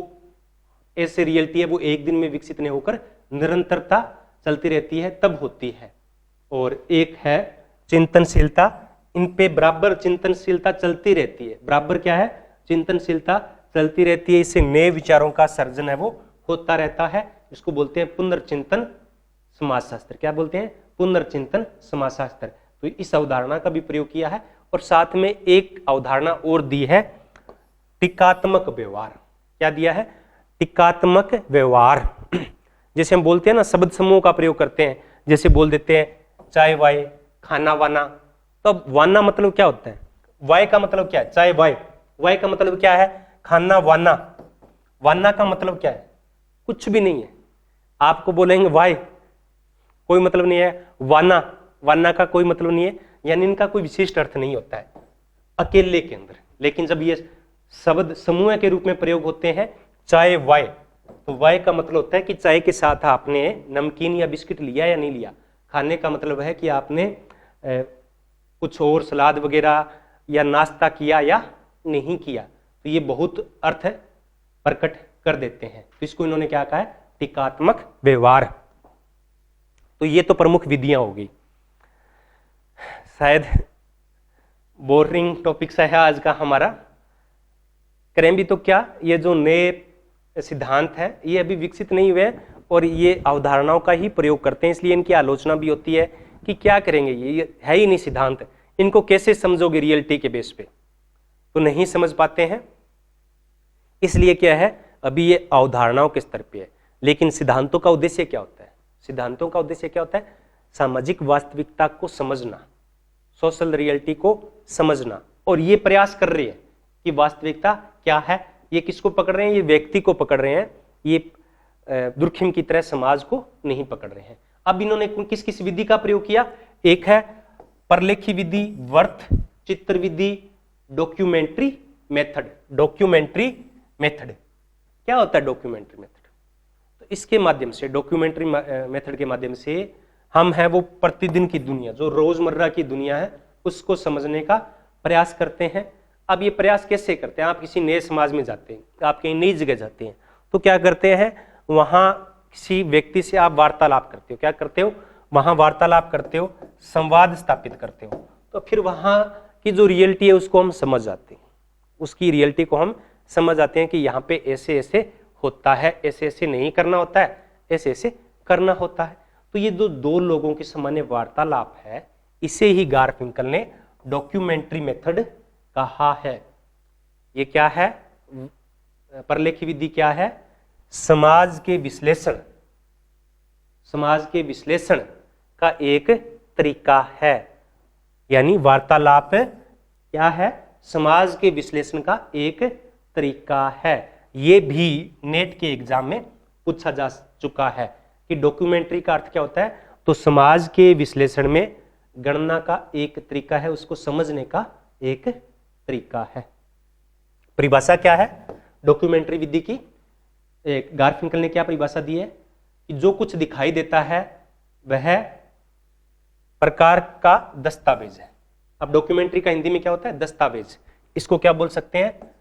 ऐसे रियलिटी है, वो एक दिन में विकसित नहीं होकर निरंतरता चलती रहती है, तब होती है। और एक है चिंतनशीलता, इन पे बराबर चिंतनशीलता चलती रहती है। बराबर क्या है, चिंतनशीलता चलती रहती है, इससे नए विचारों का सर्जन है वो होता रहता है। इसको बोलते हैं पुनर्चिंतन समाजशास्त्र। क्या बोलते हैं, पुनर्चिंतन समाजशास्त्र। तो इस अवधारणा का भी प्रयोग किया है। और साथ में एक अवधारणा और दी है, टीकात्मक व्यवहार। क्या दिया है, टीकात्मक व्यवहार। जैसे हम बोलते हैं ना, शब्द समूह का प्रयोग करते हैं, जैसे बोल देते हैं चाय वाय, खाना वाना। तो अब वाना मतलब क्या होता है, वाय का मतलब क्या है, चाय वाय, वाय का मतलब क्या है, खाना वाना। वाना का मतलब क्या है, कुछ भी नहीं है। आपको बोलेंगे वाय, कोई मतलब नहीं है। वाना, वाना का कोई मतलब नहीं है, यानी इनका कोई विशिष्ट अर्थ नहीं होता है अकेले के अंदर। लेकिन जब ये शब्द समूह के रूप में प्रयोग होते हैं, चाय वाय, तो वाय का मतलब होता है कि चाय के साथ आपने नमकीन या बिस्किट लिया या नहीं लिया। खाने का मतलब है कि आपने कुछ और सलाद वगैरह या नाश्ता किया या नहीं किया। तो ये बहुत अर्थ प्रकट कर देते हैं। तो इसको इन्होंने क्या कहा है, टीकात्मक व्यवहार। तो ये तो प्रमुख विधियां होगी। शायद बोरिंग टॉपिक सा है आज का हमारा, करें भी तो क्या। ये जो नए सिद्धांत है ये अभी विकसित नहीं हुए और ये अवधारणाओं का ही प्रयोग करते हैं, इसलिए इनकी आलोचना भी होती है कि क्या करेंगे, ये है ही नहीं सिद्धांत, इनको कैसे समझोगे रियलिटी के बेस पे, तो नहीं समझ पाते हैं। इसलिए क्या है, अभी ये अवधारणाओं के स्तर पे है। लेकिन सिद्धांतों का उद्देश्य क्या होता है, सिद्धांतों का उद्देश्य क्या होता है, सामाजिक वास्तविकता को समझना, सोशल रियलिटी को समझना। और ये प्रयास कर रही है कि वास्तविकता क्या है। ये किसको पकड़ रहे हैं, ये व्यक्ति को पकड़ रहे हैं, ये दुर्खिम की तरह समाज को नहीं पकड़ रहे हैं। अब इन्होंने किस किस विधि का प्रयोग किया, एक है परलेखी विधि, वर्थ चित्र विधि, डॉक्यूमेंट्री मेथड। डॉक्यूमेंट्री मेथड क्या होता है, डॉक्यूमेंट्री मेथड, तो इसके माध्यम से, डॉक्यूमेंट्री मेथड के माध्यम से हम है वो प्रतिदिन की दुनिया, जो रोजमर्रा की दुनिया है, उसको समझने का प्रयास करते हैं। अब ये प्रयास कैसे करते हैं, आप किसी नए समाज में जाते हैं, आप कहीं नई जगह जाते हैं, तो क्या करते हैं, वहां किसी व्यक्ति से आप वार्तालाप करते हो। क्या करते हो, वहां वार्तालाप करते हो, संवाद स्थापित करते हो। तो फिर वहां की जो रियलिटी है उसको हम समझ जाते हैं, उसकी रियलिटी को हम समझ आते हैं कि यहाँ पे ऐसे ऐसे होता है, ऐसे ऐसे नहीं करना होता है, ऐसे ऐसे करना होता है। तो ये जो दो लोगों के सामान्य वार्तालाप है, इसे ही गारफिंकल ने डॉक्यूमेंट्री मेथड कहा है। ये क्या है, परलेखी विधि क्या है, समाज के विश्लेषण, समाज के विश्लेषण का एक तरीका है। यानी वार्तालाप क्या है, समाज के विश्लेषण का एक तरीका है। ये भी नेट के एग्जाम में पूछा जा चुका है कि डॉक्यूमेंट्री का अर्थ क्या होता है, तो समाज के विश्लेषण में गणना का एक तरीका है, उसको समझने का एक तरीका है। परिभाषा क्या है डॉक्यूमेंट्री विधि की, गारफिंकल ने क्या परिभाषा दी है कि जो कुछ दिखाई देता है वह प्रकार का दस्तावेज है। अब डॉक्यूमेंट्री का हिंदी में क्या होता है, दस्तावेज। इसको क्या बोल सकते हैं,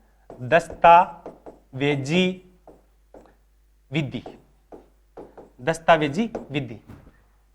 दस्तावेजी विधि, दस्तावेजी विधि।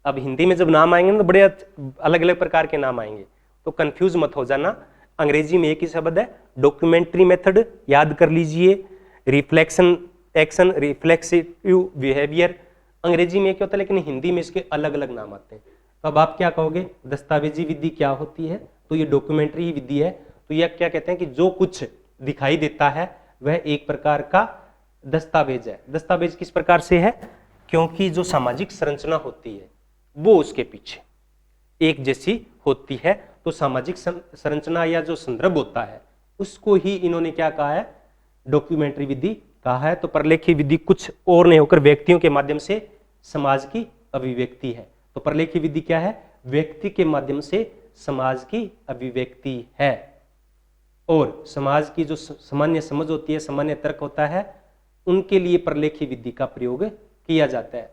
अब हिंदी में जब नाम आएंगे तो बड़े अलग अलग प्रकार के नाम आएंगे, तो कंफ्यूज मत हो जाना। अंग्रेजी में एक ही शब्द है डॉक्यूमेंट्री मेथड, याद कर लीजिए। रिफ्लेक्शन एक्शन, रिफ्लेक्सिव बिहेवियर, अंग्रेजी में क्या होता है, लेकिन हिंदी में इसके अलग अलग नाम आते हैं। तो अब आप क्या कहोगे, दस्तावेजी विधि क्या होती है, तो ये डॉक्यूमेंट्री विधि है। तो यह क्या कहते हैं कि जो कुछ दिखाई देता है वह एक प्रकार का दस्तावेज है। दस्तावेज किस प्रकार से है, क्योंकि जो सामाजिक संरचना होती है वो उसके पीछे, एक जैसी होती है। तो सामाजिक संरचना या जो संदर्भ होता है उसको ही इन्होंने क्या कहा है, डॉक्यूमेंट्री विधि कहा है। तो प्रलेखी विधि कुछ और नहीं होकर व्यक्तियों के माध्यम से समाज की अभिव्यक्ति है। तो प्रलेखी विधि क्या है, व्यक्ति के माध्यम से समाज की अभिव्यक्ति है। और समाज की जो सामान्य समझ होती है, सामान्य तर्क होता है, उनके लिए प्रलेखी विधि का प्रयोग किया जाता है।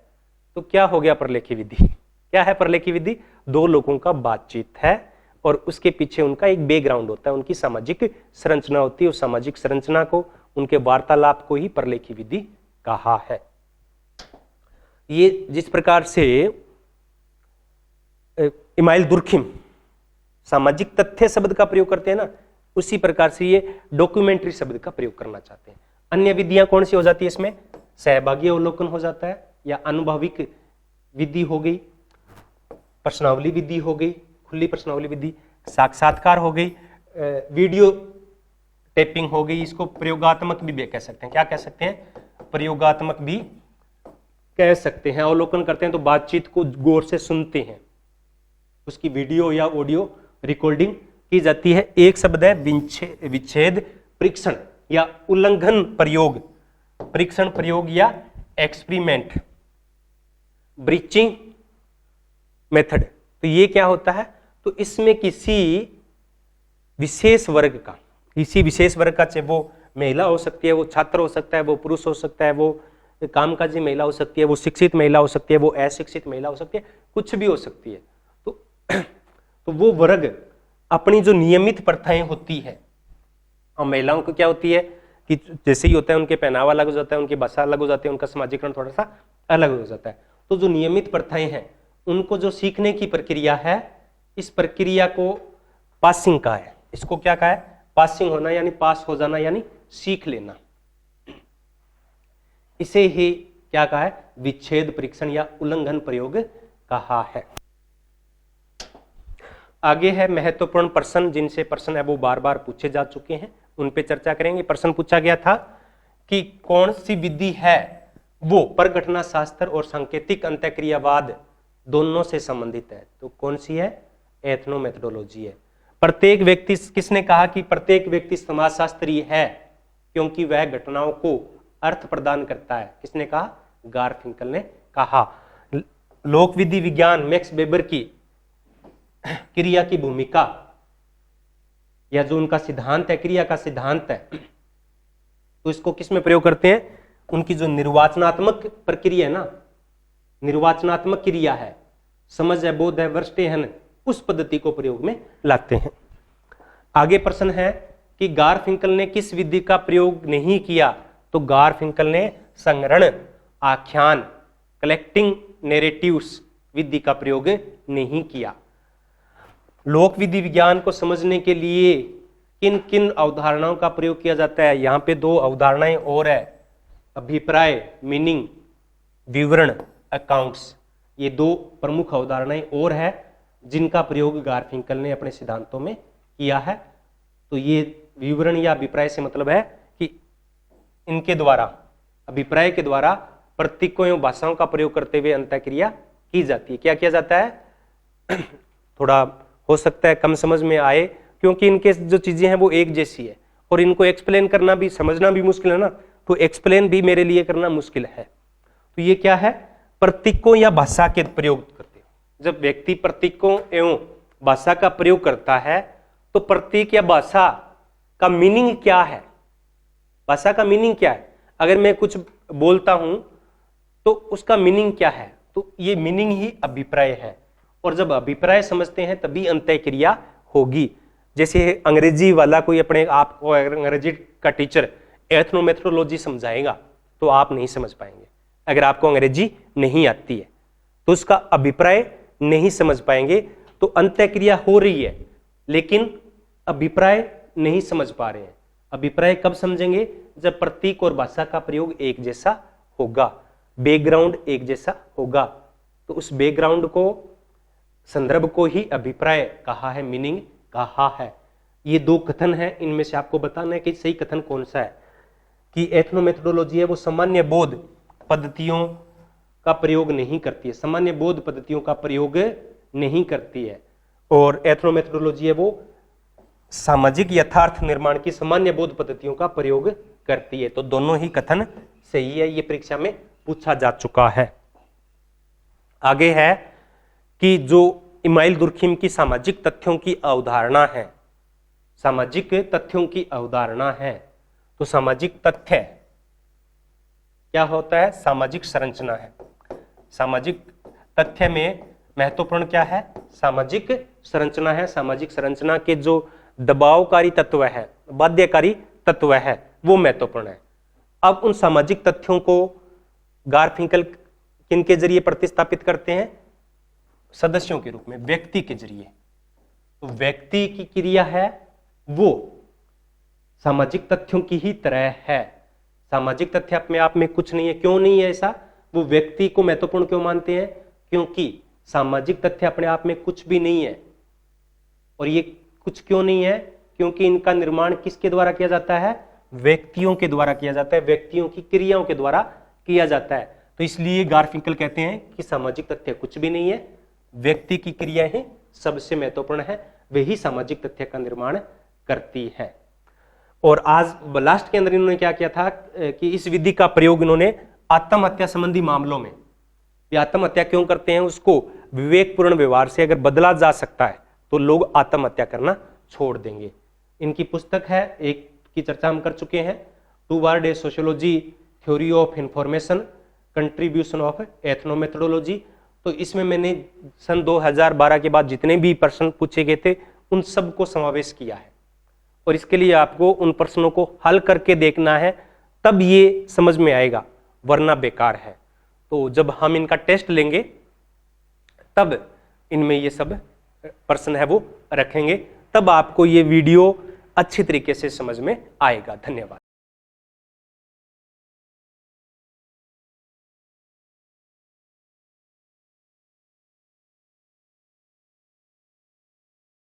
तो क्या हो गया प्रलेखी विधि, क्या है प्रलेखी विधि, दो लोगों का बातचीत है और उसके पीछे उनका एक बैकग्राउंड होता है, उनकी सामाजिक संरचना होती है। उस सामाजिक संरचना को, उनके वार्तालाप को ही प्रलेखी विधि कहा है। ये जिस प्रकार से इमाइल दुर्खिम सामाजिक तथ्य शब्द का प्रयोग करते हैं ना, उसी प्रकार से ये डॉक्यूमेंट्री शब्द का प्रयोग करना चाहते हैं। अन्य विधियां कौन सी हो जाती है इसमें, सहभागी अवलोकन हो जाता है, या अनुभविक विधि हो गई, प्रश्नावली विधि हो गई, खुली प्रश्नावली विधि, साक्षात्कार हो गई, वीडियो टेपिंग हो गई। इसको प्रयोगात्मक भी कह सकते हैं। क्या कह सकते हैं, प्रयोगात्मक भी कह सकते हैं। अवलोकन करते हैं तो बातचीत को गौर से सुनते हैं, उसकी वीडियो या ऑडियो रिकॉर्डिंग की जाती है। एक शब्द है विच्छेद परीक्षण या उल्लंघन प्रयोग, परीक्षण प्रयोग या एक्सपेरिमेंट, ब्रीचिंग मेथड। तो ये क्या होता है, तो इसमें किसी विशेष वर्ग का, चाहे वो महिला हो सकती है, वो छात्र हो सकता है, वो पुरुष हो सकता है, वो कामकाजी महिला हो सकती है, वो शिक्षित महिला हो सकती है, वो अशिक्षित महिला हो सकती है, कुछ भी हो सकती है। तो वो वर्ग अपनी जो नियमित प्रथाएं होती है, और महिलाओं को क्या होती है कि जैसे ही होता है उनके पहनावा अलग हो जाता है, उनकी भाषा अलग हो जाती है, उनका सामाजिकरण थोड़ा सा अलग हो जाता है। तो जो नियमित प्रथाएं हैं उनको जो सीखने की प्रक्रिया है, इस प्रक्रिया को पासिंग कहा है। इसको क्या कहा है, पासिंग होना, यानी पास हो जाना, यानी सीख लेना। इसे ही क्या कहा है, विच्छेद परीक्षण या उल्लंघन प्रयोग कहा है। आगे है महत्वपूर्ण प्रश्न, जिनसे प्रश्न है वो बार बार पूछे जा चुके हैं, उन पे चर्चा करेंगे। प्रश्न पूछा गया था कि कौन सी विधि है वो परघटना शास्त्र और सांकेतिक अंतःक्रियावाद दोनों से संबंधित है। तो कौन सी है, एथनोमेथोडोलॉजी है। प्रत्येक व्यक्ति, किसने कहा कि प्रत्येक व्यक्ति समाजशास्त्री है क्योंकि वह घटनाओं को अर्थ प्रदान करता है, किसने कहा, गारफिंकल ने कहा। लोक विधि विज्ञान मैक्स वेबर की क्रिया की भूमिका, या जो उनका सिद्धांत है, क्रिया का सिद्धांत है, तो इसको किस में प्रयोग करते हैं, उनकी जो निर्वाचनात्मक प्रक्रिया है ना, निर्वाचनात्मक क्रिया है, समझ है, बोध है, वर्ष्टेहन, उस पद्धति को प्रयोग में लाते हैं। आगे प्रश्न है कि गारफिंकल ने किस विधि का प्रयोग नहीं किया, तो गारफिंकल ने संग्रहण, आख्यान, कलेक्टिंग नैरेटिव्स विधि का प्रयोग नहीं किया। लोक विधि विज्ञान को समझने के लिए किन किन अवधारणाओं का प्रयोग किया जाता है, यहाँ पे दो अवधारणाएं और है, अभिप्राय, मीनिंग, विवरण, अकाउंट्स। ये दो प्रमुख अवधारणाएं और है जिनका प्रयोग गारफिंकल ने अपने सिद्धांतों में किया है। तो ये विवरण या अभिप्राय से मतलब है कि इनके द्वारा, अभिप्राय के द्वारा प्रतीकों एवं भाषाओं का प्रयोग करते हुए अंतःक्रिया की जाती है। क्या किया जाता है, थोड़ा हो सकता है कम समझ में आए, क्योंकि इनके जो चीजें हैं वो एक जैसी है और इनको एक्सप्लेन करना भी, समझना भी मुश्किल है ना, तो एक्सप्लेन भी मेरे लिए करना मुश्किल है। तो ये क्या है, प्रतीकों या भाषा के प्रयोग करते हैं। जब व्यक्ति प्रतीकों एवं भाषा का प्रयोग करता है तो प्रतीक या भाषा का मीनिंग क्या है, भाषा का मीनिंग क्या है। अगर मैं कुछ बोलता हूं तो उसका मीनिंग क्या है, तो ये मीनिंग ही अभिप्राय है। और जब अभिप्राय समझते हैं तभी अंतःक्रिया होगी। जैसे अंग्रेजी वाला कोई अपने आप को, अंग्रेजी का टीचर एथनोमेथोडोलॉजी समझाएगा तो आप नहीं समझ पाएंगे। अगर आपको अंग्रेजी नहीं आती है तो उसका अभिप्राय नहीं समझ पाएंगे। तो अंतःक्रिया हो रही है लेकिन अभिप्राय नहीं समझ पा रहे हैं। अभिप्राय कब समझेंगे, जब प्रतीक और भाषा का प्रयोग एक जैसा होगा, बैकग्राउंड एक जैसा होगा। तो उस बैकग्राउंड को, संदर्भ को ही अभिप्राय कहा है, मीनिंग कहा है। ये दो कथन है, इनमें से आपको बताना है कि सही कथन कौन सा है। कि एथनोमेथोडोलॉजी है वो सामान्य बोध पद्धतियों का प्रयोग नहीं करती है, सामान्य बोध पद्धतियों का प्रयोग नहीं करती है। और एथनोमेथोडोलॉजी है वो सामाजिक यथार्थ निर्माण की सामान्य बोध पद्धतियों का प्रयोग करती है। तो दोनों ही कथन सही है, ये परीक्षा में पूछा जा चुका है। आगे है कि जो इमाइल दुर्खिम की सामाजिक तथ्यों की अवधारणा है, सामाजिक तथ्यों की अवधारणा है, तो सामाजिक तथ्य क्या होता है? सामाजिक संरचना है। सामाजिक तथ्य में महत्वपूर्ण क्या है? सामाजिक संरचना है। सामाजिक संरचना के जो दबावकारी तत्व है, बाध्यकारी तत्व है, वो महत्वपूर्ण है। अब उन सामाजिक तथ्यों को गारफिंकल किनके जरिए प्रतिस्थापित करते हैं? सदस्यों के रूप में, व्यक्ति के जरिए। तो व्यक्ति की क्रिया है वो सामाजिक तथ्यों की ही तरह है। सामाजिक तथ्य अपने आप में कुछ नहीं है। क्यों नहीं है ऐसा? वो व्यक्ति को महत्वपूर्ण क्यों मानते हैं? क्योंकि सामाजिक तथ्य अपने आप में कुछ भी नहीं है। और ये कुछ क्यों नहीं है? क्योंकि इनका निर्माण किसके द्वारा किया जाता है? व्यक्तियों के द्वारा किया जाता है, व्यक्तियों की क्रियाओं के द्वारा किया जाता है। तो इसलिए गारफिंकल कहते हैं कि सामाजिक तथ्य कुछ भी नहीं है, व्यक्ति की क्रिया ही सबसे महत्वपूर्ण है, वही सामाजिक तथ्य का निर्माण करती है। और आज लास्ट के अंदर इन्होंने क्या किया था कि इस विधि का प्रयोग इन्होंने आत्महत्या संबंधी मामलों में, आत्महत्या क्यों करते हैं उसको विवेकपूर्ण व्यवहार से अगर बदला जा सकता है तो लोग आत्महत्या करना छोड़ देंगे। इनकी पुस्तक है, एक की चर्चा हम कर चुके हैं, toward a sociology theory of information contribution of ethnomethodology. तो इसमें मैंने सन 2012 के बाद जितने भी प्रश्न पूछे गए थे उन सब को समावेश किया है। और इसके लिए आपको उन प्रश्नों को हल करके देखना है, तब ये समझ में आएगा, वरना बेकार है। तो जब हम इनका टेस्ट लेंगे तब इनमें ये सब प्रश्न है वो रखेंगे, तब आपको ये वीडियो अच्छी तरीके से समझ में आएगा। धन्यवाद।